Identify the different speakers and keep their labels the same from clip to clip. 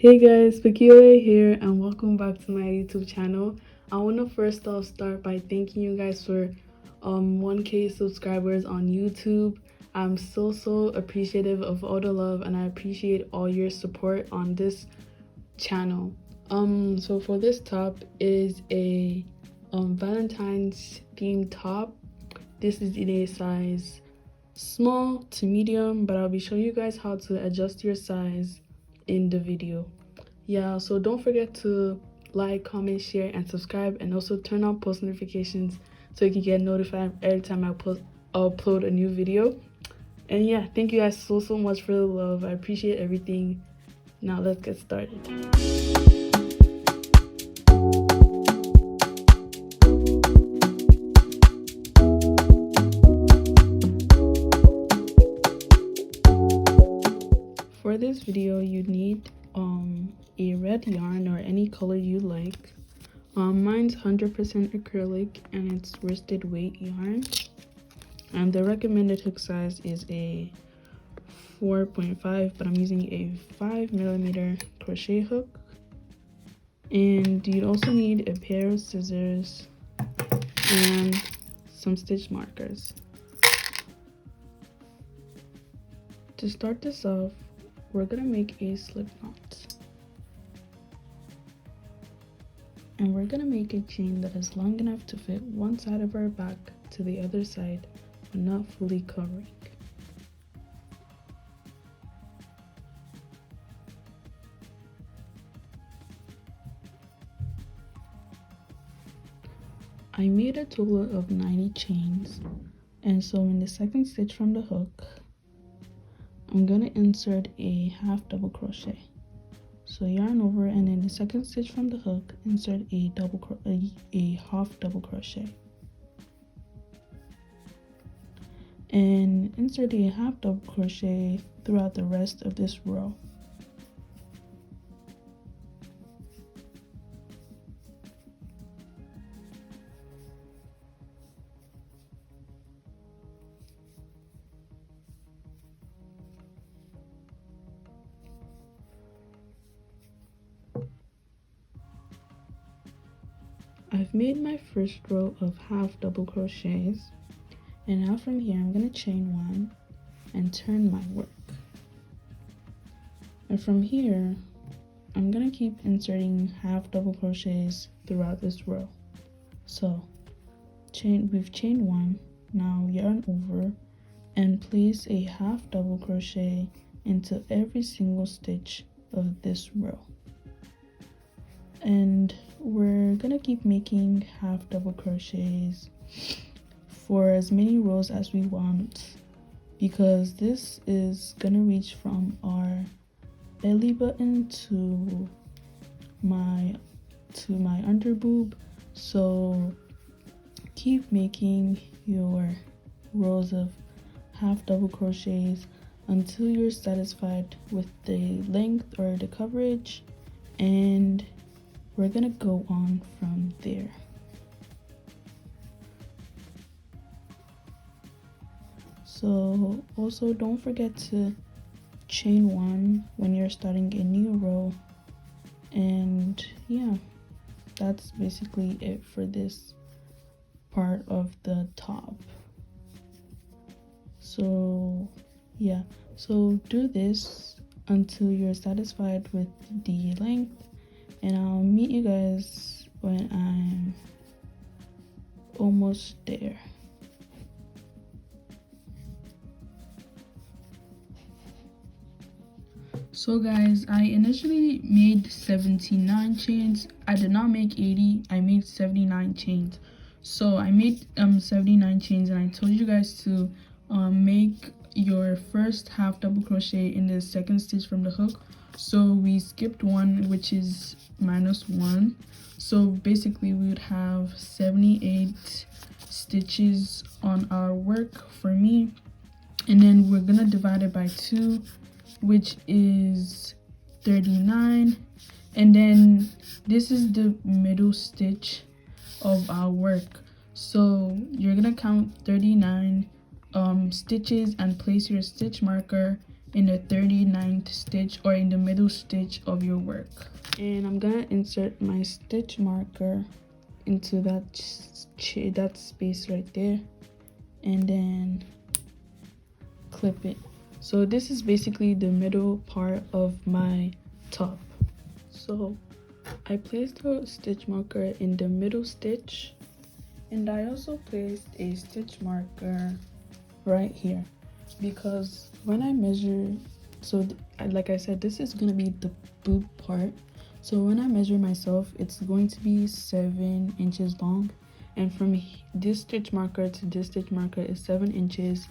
Speaker 1: Hey guys, Fakioe here and welcome back to my YouTube channel. I want to first off start by thanking you guys for 1K subscribers on YouTube. I'm so appreciative of all the love and I appreciate all your support on this channel. So for this top is a Valentine's themed top. This is in a size small to medium, but I'll be showing you guys how to adjust your size in the video. Yeah, so don't forget to like, comment, share, and subscribe, and also turn on post notifications so you can get notified every time I upload a new video. And yeah, thank you guys so much for the love. I appreciate everything. Now let's get started. For this video, you need a red yarn or any color you like. Mine's 100% acrylic and it's worsted weight yarn. And the recommended hook size is a 4.5, but I'm using a 5mm crochet hook. And you'd also need a pair of scissors and some stitch markers. To start this off, we're gonna make a slip knot. And we're gonna make a chain that is long enough to fit one side of our back to the other side, but not fully covering. I made a total of 90 chains, and so in the second stitch from the hook, I'm gonna insert a half double crochet. So yarn over, and in the second stitch from the hook, insert a half double crochet. And insert a half double crochet throughout the rest of this row. I've made my first row of half double crochets, and now from here I'm going to chain one and turn my work. And from here I'm going to keep inserting half double crochets throughout this row. So we've chained one, now yarn over and place a half double crochet into every single stitch of this row. And we're gonna keep making half double crochets for as many rows as we want, because this is gonna reach from our belly button to my under boob. So keep making your rows of half double crochets until you're satisfied with the length or the coverage, and we're gonna go on from there. So also don't forget to chain one when you're starting a new row. And yeah, that's basically it for this part of the top. So yeah, so do this until you're satisfied with the length, and I'll meet you guys when I'm almost there. So guys, I initially made 79 chains. I did not make 80, I made 79 chains. So I made 79 chains, and I told you guys to make your first half double crochet in the second stitch from the hook. So we skipped one, which is -1. So basically we would have 78 stitches on our work for me, and then we're gonna divide it by 2, which is 39. And then this is the middle stitch of our work. So you're gonna count 39 stitches and place your stitch marker in the 39th stitch or in the middle stitch of your work. And I'm gonna insert my stitch marker into that space right there, and then clip it. So this is basically the middle part of my top. So I placed a stitch marker in the middle stitch, and I also placed a stitch marker right here, because when I measure, so like I said, this is gonna be the boob part. So when I measure myself, it's going to be 7 inches long, and from this stitch marker to this stitch marker is 7 inches,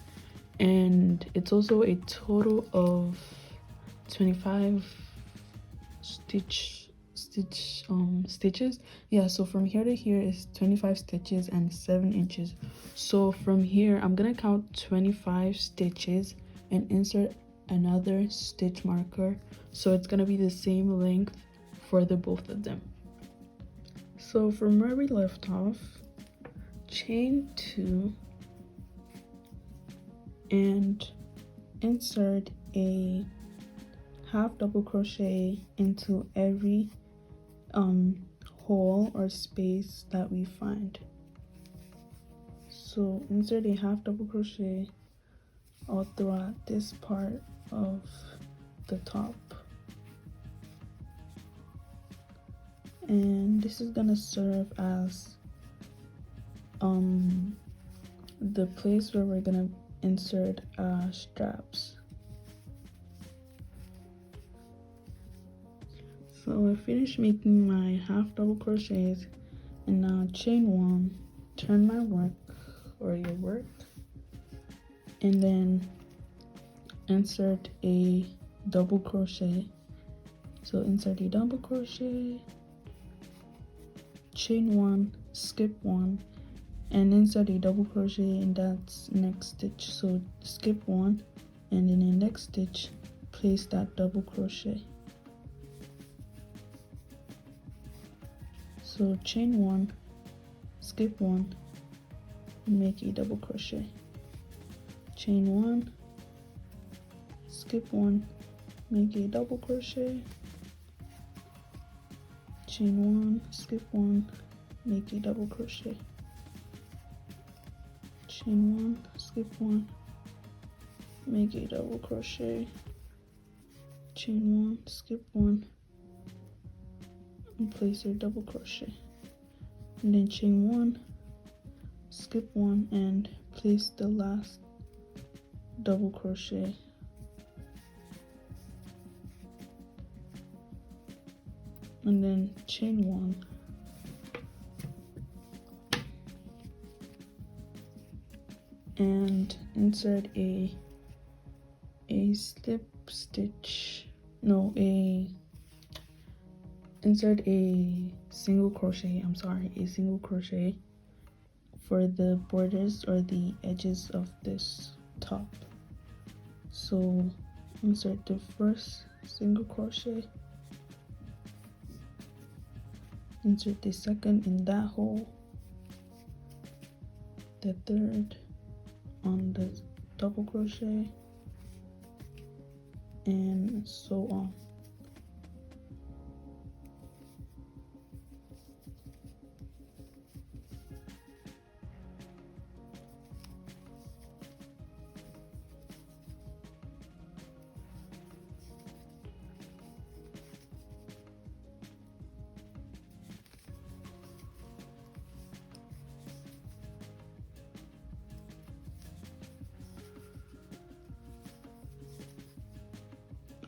Speaker 1: and it's also a total of 25 stitches. Yeah, so from here to here is 25 stitches and 7 inches. So from here I'm gonna count 25 stitches and insert another stitch marker, so it's gonna be the same length for the both of them. So from where we left off, chain 2 and insert a half double crochet into every hole or space that we find. So insert a half double crochet all throughout this part of the top, and this is gonna serve as the place where we're gonna insert straps. So I finished making my half double crochets, and now chain 1, turn my work or your work, and then insert a double crochet. So insert a double crochet, chain 1, skip 1, and insert a double crochet in that next stitch. So skip 1, and in the next stitch place that double crochet. So chain 1, skip 1, and make a double crochet. Chain 1, skip 1, make a double crochet. Chain 1, skip 1, make a double crochet. Chain 1, skip 1, make a double crochet. Chain 1, skip 1, and place your double crochet, and then chain 1, skip 1, and place the last double crochet, and then chain 1, and insert a slip stitch, no, insert a single crochet, a single crochet for the borders or the edges of this top. So insert the first single crochet, insert the second in that hole, the third on the double crochet, and so on.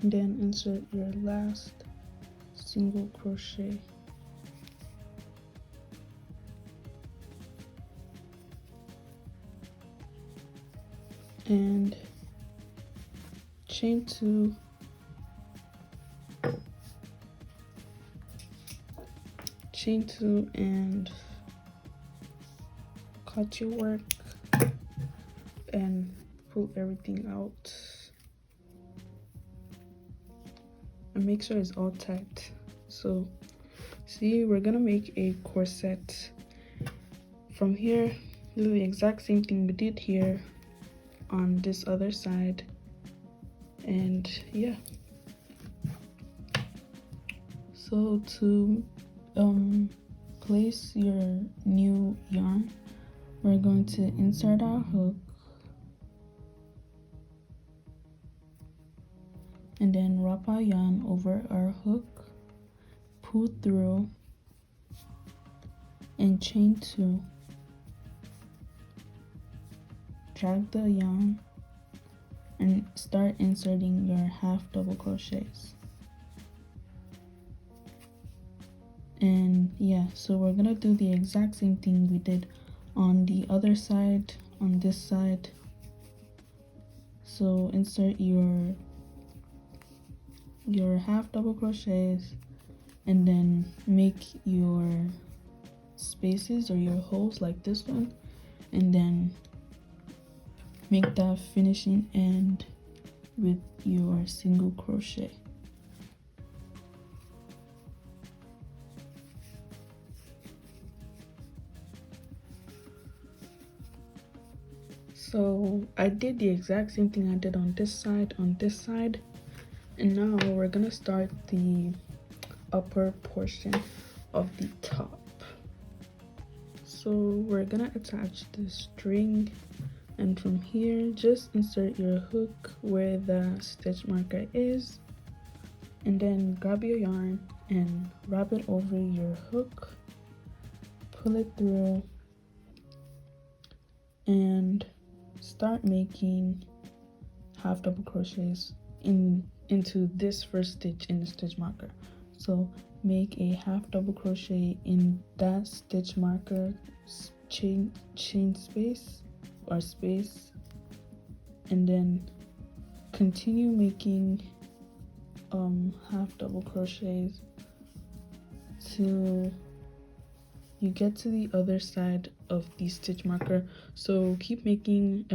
Speaker 1: And then insert your last single crochet, and chain 2, and cut your work and pull everything out. And make sure it's all tight. So see, we're gonna make a corset from here. Do the exact same thing we did here on this other side, And yeah, so to place your new yarn, we're going to insert our hook and then wrap our yarn over our hook, pull through and chain 2, drag the yarn and start inserting your half double crochets. And yeah, so we're gonna do the exact same thing we did on the other side, on this side. So insert your half double crochets and then make your spaces or your holes like this one, and then make that finishing end with your single crochet. So I did the exact same thing I did on this side, and now we're gonna start the upper portion of the top. So we're gonna attach the string, and from here just insert your hook where the stitch marker is, and then grab your yarn and wrap it over your hook, pull it through, and start making half double crochets into this first stitch in the stitch marker. So make a half double crochet in that stitch marker, chain space or space, and then continue making half double crochets till you get to the other side of the stitch marker. So keep making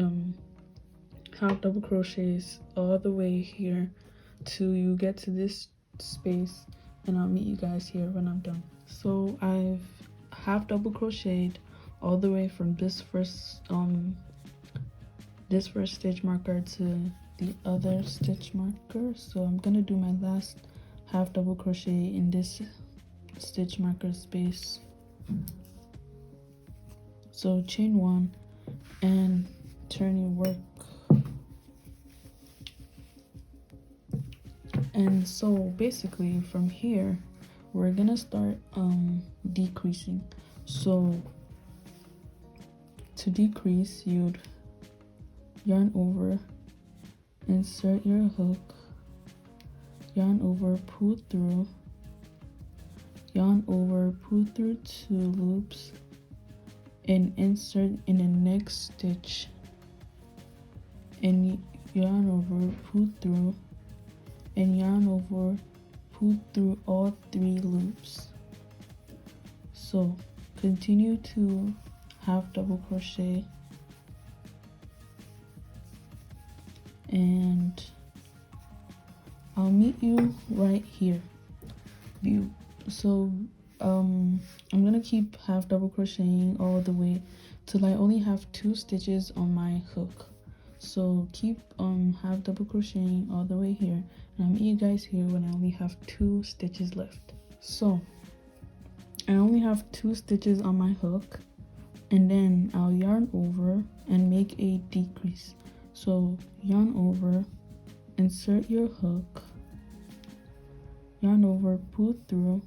Speaker 1: half double crochets all the way here till you get to this space, and I'll meet you guys here when I'm done. So I've half double crocheted all the way from this first stitch marker to the other stitch marker. So I'm gonna do my last half double crochet in this stitch marker space. So chain 1 and turn your work. And so basically from here we're gonna start decreasing. So to decrease, you'd yarn over, insert your hook, yarn over, pull through, yarn over, pull through 2 loops, and insert in the next stitch, and yarn over, pull through, and yarn over, pull through all 3 loops. So continue to half double crochet, and I'll meet you right here. So I'm gonna keep half double crocheting all the way till I only have 2 stitches on my hook. So keep half double crocheting all the way here, and I'll meet you guys here when I only have 2 stitches left. So I only have 2 stitches on my hook, and then I'll yarn over and make a decrease. So yarn over, insert your hook, yarn over, pull through,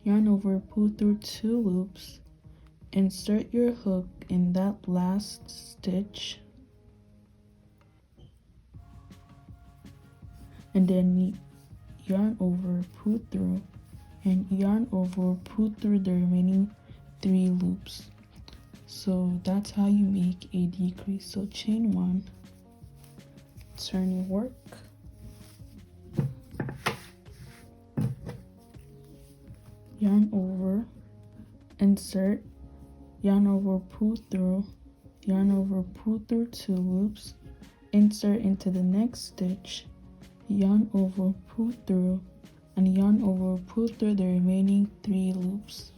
Speaker 1: yarn over, pull through 2 loops, insert your hook in that last stitch, and then yarn over, pull through, and yarn over, pull through the remaining 3 loops. So that's how you make a decrease. So chain 1, turn your work, yarn over, insert, yarn over, pull through, yarn over, pull through 2 loops, insert into the next stitch, yarn over, pull through, and yarn over, pull through the remaining 3 loops.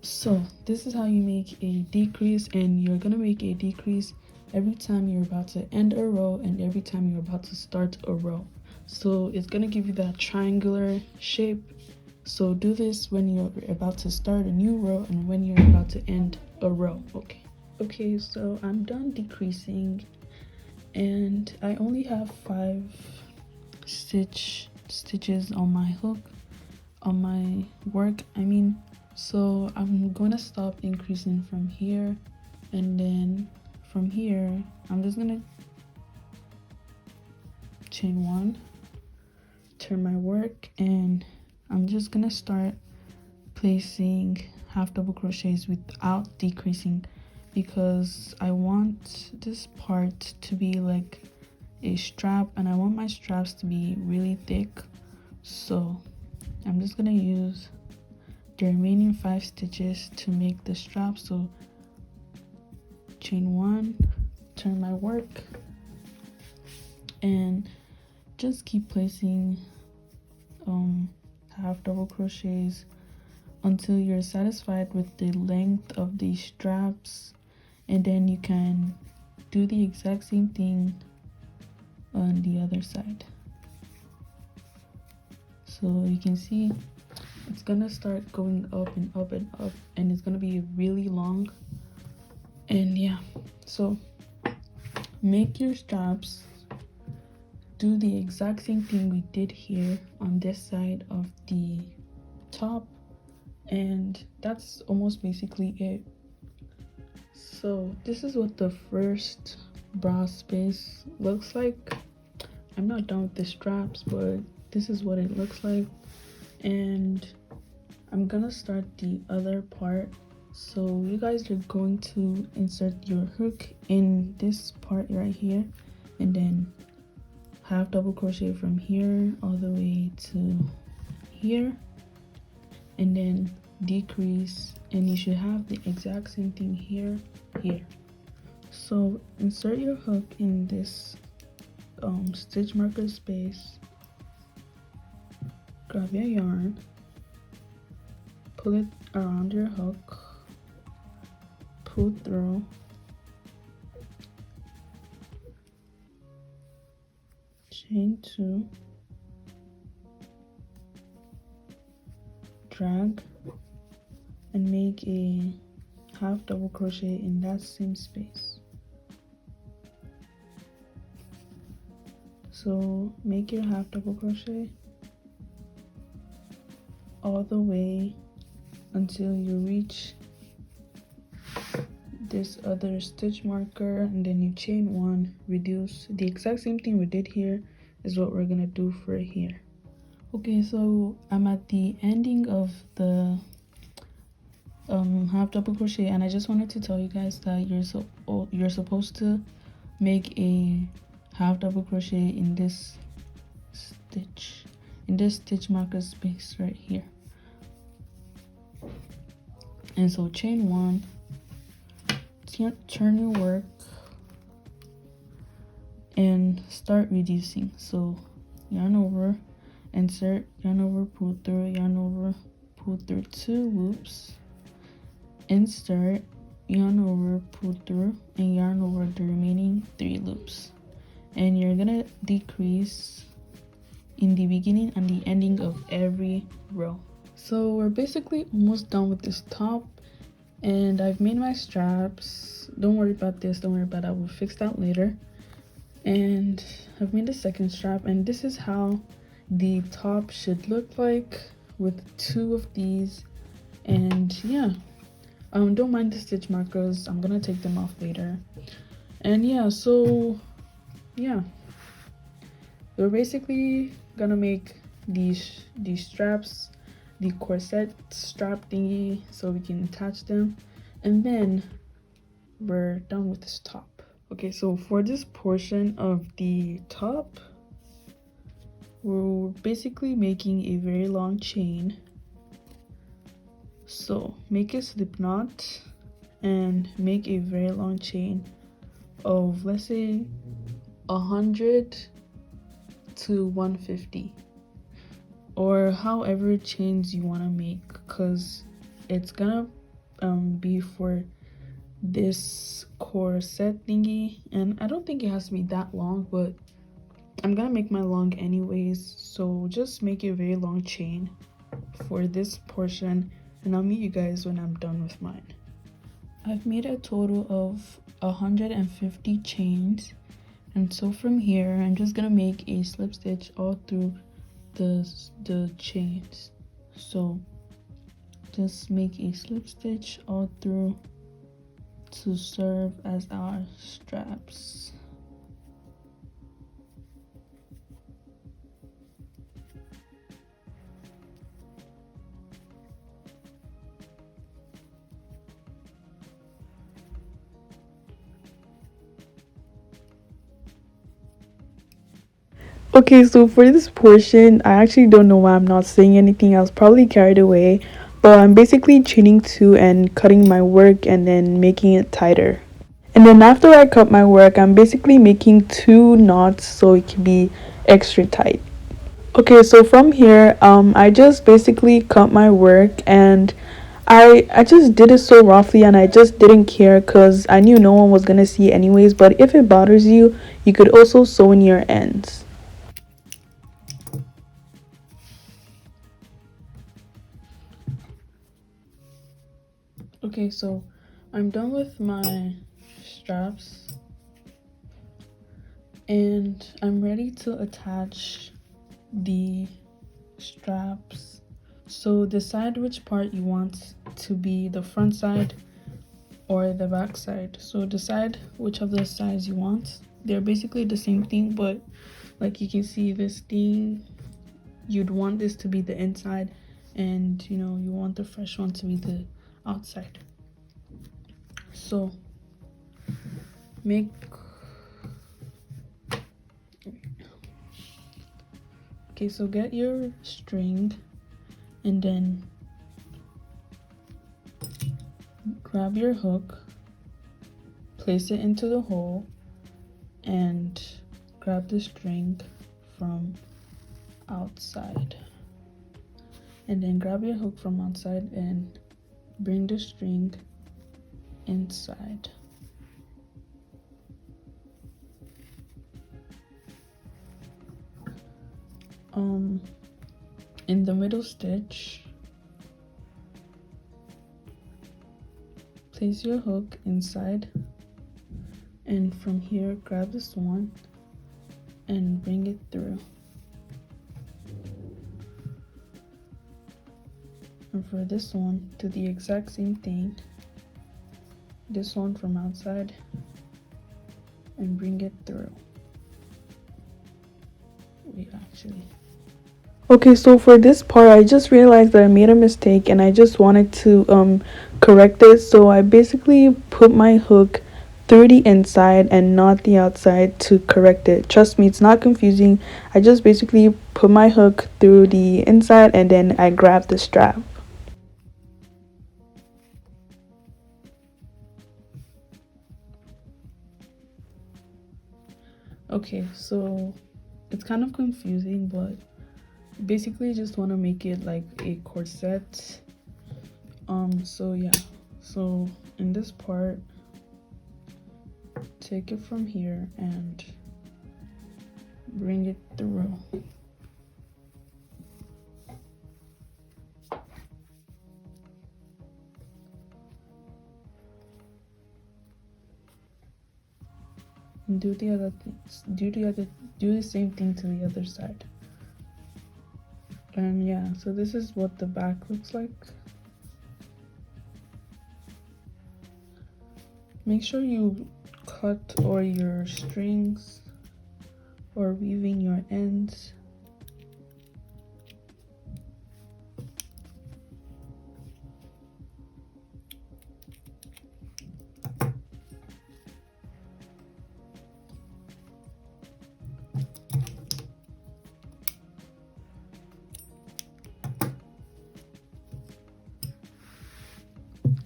Speaker 1: So this is how you make a decrease, and you're gonna make a decrease every time you're about to end a row and every time you're about to start a row. So it's gonna give you that triangular shape. So do this when you're about to start a new row and when you're about to end a row. Okay, so I'm done decreasing and I only have 5 stitches on my hook, on my work I mean. So I'm gonna stop increasing from here, and then from here I'm just gonna chain 1, turn my work, and I'm just gonna start placing half double crochets without decreasing, because I want this part to be like a strap and I want my straps to be really thick. So I'm just gonna use the remaining 5 stitches to make the strap. So chain 1, turn my work, and just keep placing half double crochets until you're satisfied with the length of the straps, and then you can do the exact same thing on the other side. So you can see it's gonna start going up and up and up, and it's gonna be really long. And yeah, so make your straps, do the exact same thing we did here on this side of the top, and that's almost basically it. So this is what the first bra space looks like. I'm not done with the straps, but this is what it looks like, and I'm gonna start the other part. So you guys are going to insert your hook in this part right here, and then half double crochet from here all the way to here, and then decrease, and you should have the exact same thing here. So insert your hook in this stitch marker space, grab your yarn, pull it around your hook, pull through, chain 2, drag, and make a half double crochet in that same space. So make your half double crochet all the way until you reach this other stitch marker, and then you chain 1, reduce. The exact same thing we did here is what we're gonna do for here. Okay, so I'm at the ending of the half double crochet, and I just wanted to tell you guys that you're supposed to make a half double crochet in this stitch marker space right here. And so chain 1, turn your work, and start reducing. So yarn over, insert, yarn over, pull through, yarn over, pull through 2 loops, insert, yarn over, pull through, and yarn over the remaining 3 loops. And you're gonna decrease in the beginning and the ending of every row. So we're basically almost done with this top, and I've made my straps. Don't worry about this, don't worry about that, we'll fix that later. And I've made the second strap, and this is how the top should look like with 2 of these. And yeah, don't mind the stitch markers, I'm gonna take them off later. And yeah, so yeah, we're basically gonna make these straps, the corset strap thingy, so we can attach them, and then we're done with this top. Okay, so for this portion of the top, we're basically making a very long chain. So make a slip knot and make a very long chain of, let's say, 100 to 150, or however chains you want to make, because it's gonna be for this corset thingy, and I don't think it has to be that long, but I'm gonna make mine long anyways, so just make a very long chain for this portion, and I'll meet you guys when I'm done with mine. I've made a total of 150 chains, and so from here I'm just gonna make a slip stitch all through the chains. So just make a slip stitch all through to serve as our straps. Okay, so for this portion, I actually don't know why I'm not saying anything. I was probably carried away, but I'm basically chaining two and cutting my work and then making it tighter. And then after I cut my work, I'm basically making two knots so it can be extra tight. Okay, so from here, I just basically cut my work, and I just did it so roughly, and I just didn't care because I knew no one was gonna see it anyways. But if it bothers you, you could also sew in your ends. Okay, so I'm done with my straps, and I'm ready to attach the straps. So decide which part you want to be the front side or the back side. So decide which of the sides you want. They're basically the same thing, but like you can see this thing, you'd want this to be the inside, and you know, you want the fresh one to be the outside. So make okay, so get your string and then grab your hook, place it into the hole, and grab the string from outside, and then grab your hook from outside and bring the string inside. In the middle stitch, place your hook inside, and from here grab this one and bring it through. And for this one, do the exact same thing, this one from outside, and bring it through. Okay, so for this part, I just realized that I made a mistake and I just wanted to correct it. So I basically put my hook through the inside and not the outside to correct it. Trust me, it's not confusing. I just basically put my hook through the inside and then I grab the strap. Okay, so it's kind of confusing, but basically just want to make it like a corset. So yeah, so in this part, take it from here and bring it through. And do the other things, do the same thing to the other side. And yeah, so this is what the back looks like. Make sure you cut or your strings or weaving your ends.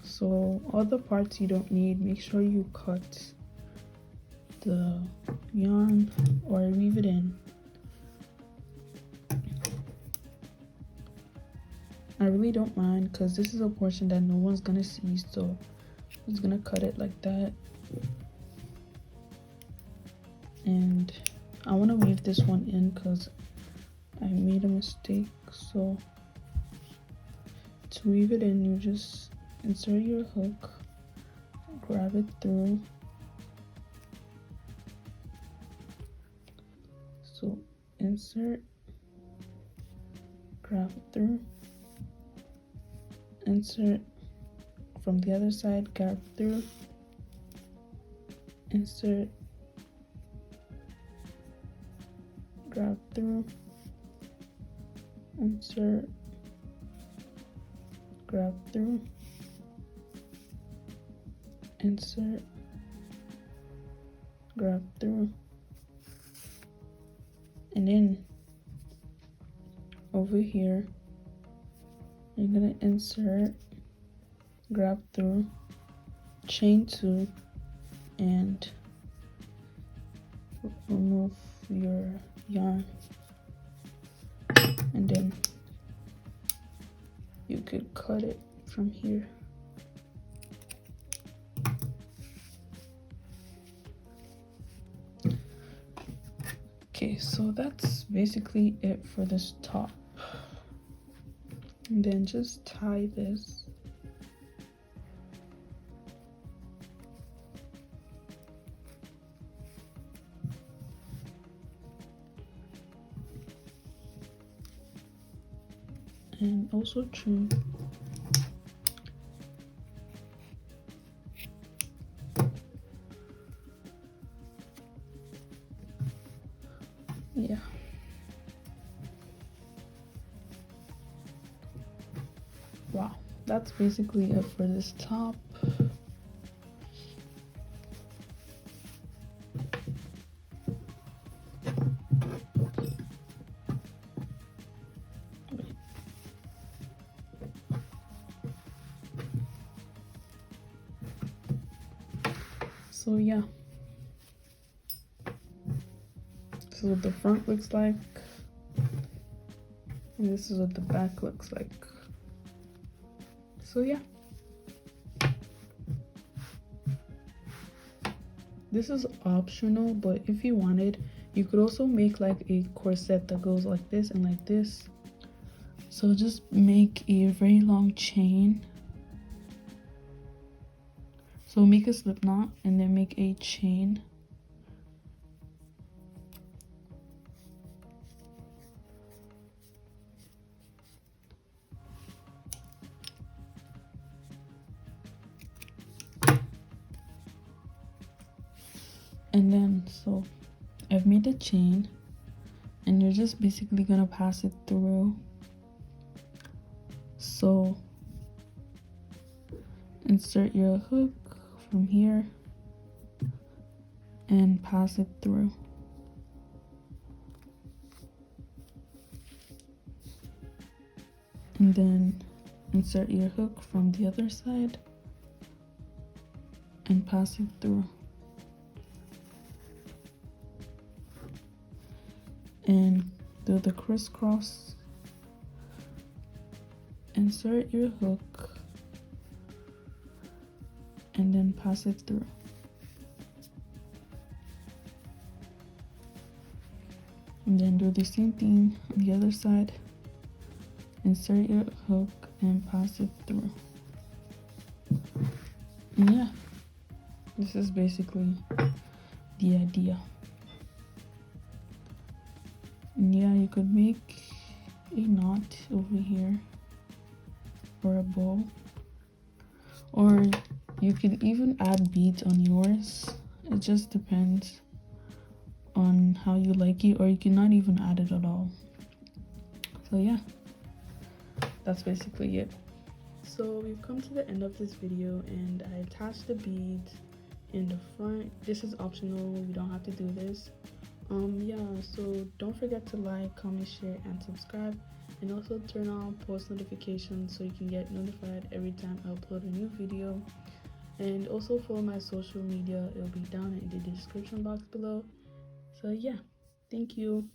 Speaker 1: So all the parts you don't need, make sure you cut the yarn or weave it in. I really don't mind because this is a portion that no one's gonna see, so Just gonna cut it like that. And I want to weave this one in because I made a mistake. So to weave it in, you just insert your hook, grab it through. So insert, grab it through, insert from the other side, grab through, insert, grab through, insert, grab through, insert, grab through, and then over here you're gonna insert, grab through, chain 2, and remove your yarn, and then you could cut it from here. Okay, so that's basically it for this top. And then just tie this. And also trim. Yeah. Wow, that's basically it for this top. So yeah, this is what the front looks like, and this is what the back looks like. So yeah, this is optional, but if you wanted, you could also make like a corset that goes like this and like this. So just make a very long chain. So make a slip knot and then make a chain. And then, so I've made a chain, and you're just basically gonna pass it through. So insert your hook from here and pass it through. And then insert your hook from the other side and pass it through. And do the crisscross, insert your hook, and then pass it through. And then do the same thing on the other side, insert your hook and pass it through. And yeah, this is basically the idea. And yeah, you could make a knot over here or a bow, or you could even add beads on yours. It just depends on how you like it, or you can not even add it at all. So yeah, that's basically it. So we've come to the end of this video, and I attached the beads in the front. This is optional, you don't have to do this. Yeah, so don't forget to like, comment, share, and subscribe, and also turn on post notifications so you can get notified every time I upload a new video. And also follow my social media, it'll be down in the description box below. So yeah, thank you.